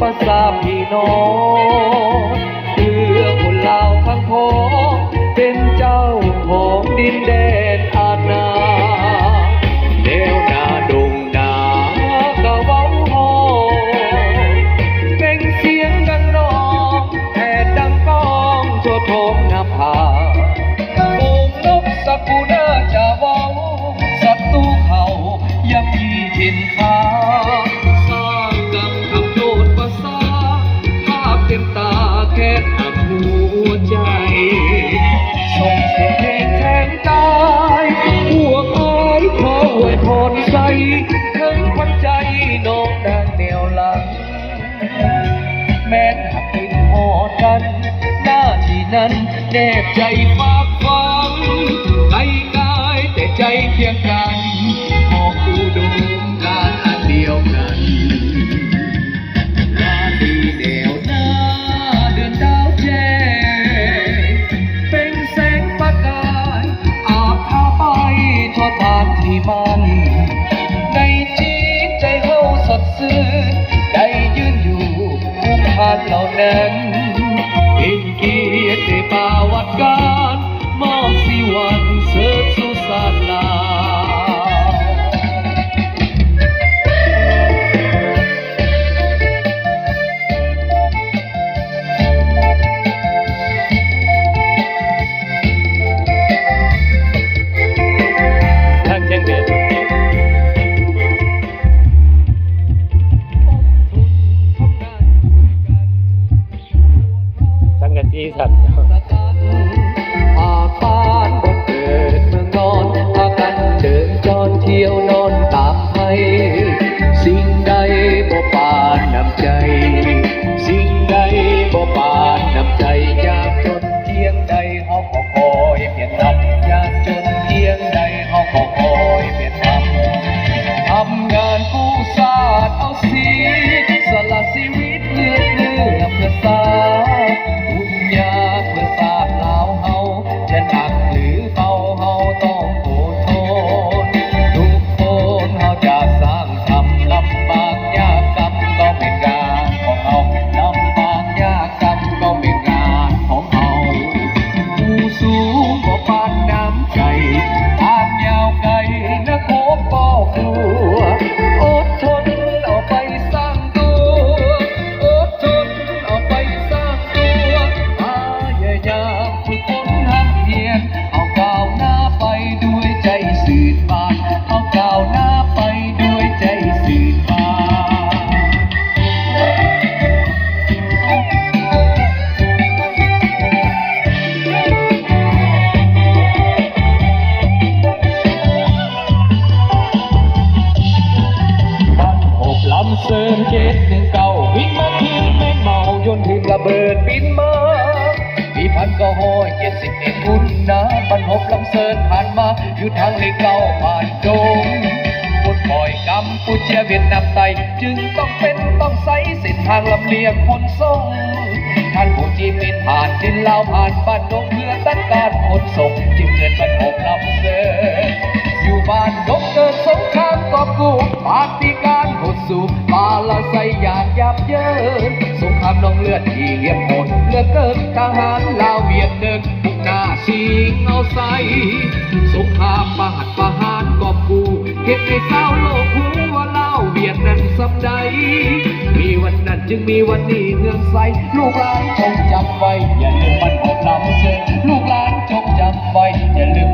าษาพี่น้องเพื่อคนลาวทั้งพ้องเป็นเจ้าของดินแดนอาณาแนวนาดงนากะเว้าฮอเป่งเสียงดังน้องแผ่ดังก้องทั่วท้องนภาฝูงนกสกุลจะเว้าศัตรูเขายังมีเห็นค่าสร้างกับคำโนดภาษาภาพเต็มตาแค่หักหัวใจส่งเสียงเพลงแทนตายพวกอ้ายขออวยพรใส่ถึงควันใจน้องดังแนวหลังแม้นหักเป็นหอกันหน้าที่นั้นแนบใจฝากฝังไกลกายแต่ใจเคียงกันขออุดมการอันเดียวกันราตรีแนวหน้าเดือนดาวแจ้งเป็นแสงประกายอาบพาไปทอดทานที่มันในจิตใจเฮาสดชื่นได้ยืนอยู่คู่ผ่านเหล่านั้นเป็นเกียรติในป่าวัดการมอบสิวันเสิร์ชสุสานลาทั้งเชียงเด็ดสังกะสีสัตว์อาบ้านบนเกิดเมืองนอนพากันเดินจรเที่ยวนอนตามให้สิ่งใดบ่ปานน้ำใจสิ่งใดบ่ปานน้ำใจยากจนเพียงใดเฮาก็คอยเปลี่ยนทำยากจนเพียงใดเฮาก็คอยเปลี่ยนทำงานกู้ชาติเอาสีสละชีวิตเลือดเนื้อเพื่อสาบุญญาเพื่อสาลาวเฮาจะหนักหรือเบาเฮาต้องอดทนทุกคนเฮาจะสร้างทำลำบากยากกรรมก็เป็นงานของเฮาลำบากยากกรรมก็เป็นงานของเฮาผู้สูงก็ปานน้ำใจทางยาวไกลนะโคบก็กลัวอดทนเอาไปสร้างตัวอดทนเอาไปสร้างตัวพยายามฝึกฝนหัดเพียรเอาก้าวหน้าไปด้วยใจสื่นบานเอาก้าวหน้าไปด้วยใจสื่นบานลำเสริมเจ็ดหนึ่งเก่าวิ่งมาคืนแม่งเมายนถึงระเบิดบินมาปี1971คุณนะบรรพลำเสริมผ่านมาอยู่ทางเลเก่าผ่านโดงบนปล่อยกัมพูเชียเวียดนามไต้จึงต้องใช้เส้นทางลำเลียงขนส่งท่านผู้จีมินผ่านดินลาวผ่านบ้านดงเพื่อตั้งการขนส่งจึงเกิดบรรพลำเสริมอยู่บ้านดงเกิดสงครามกอบกู้ปาฏิการหดสู่ปาละไซอย่างยับเยินสงครามนองเลือดที่เหี้ยมโหดเลือดเกินทหารลาวเวียดเดินบุกหน้าชิงเอาใส่สงครามประหารกอบกู้เก็บให้เศร้าโลกหัวลาวเวียดนั้นสำใดมีวันนั้นจึงมีวันนี้เงื่อนใสลูกหลานจงจำไว้อย่าลืมบรรพลำเสริมลูกหลานจงจำไว้อย่าลืม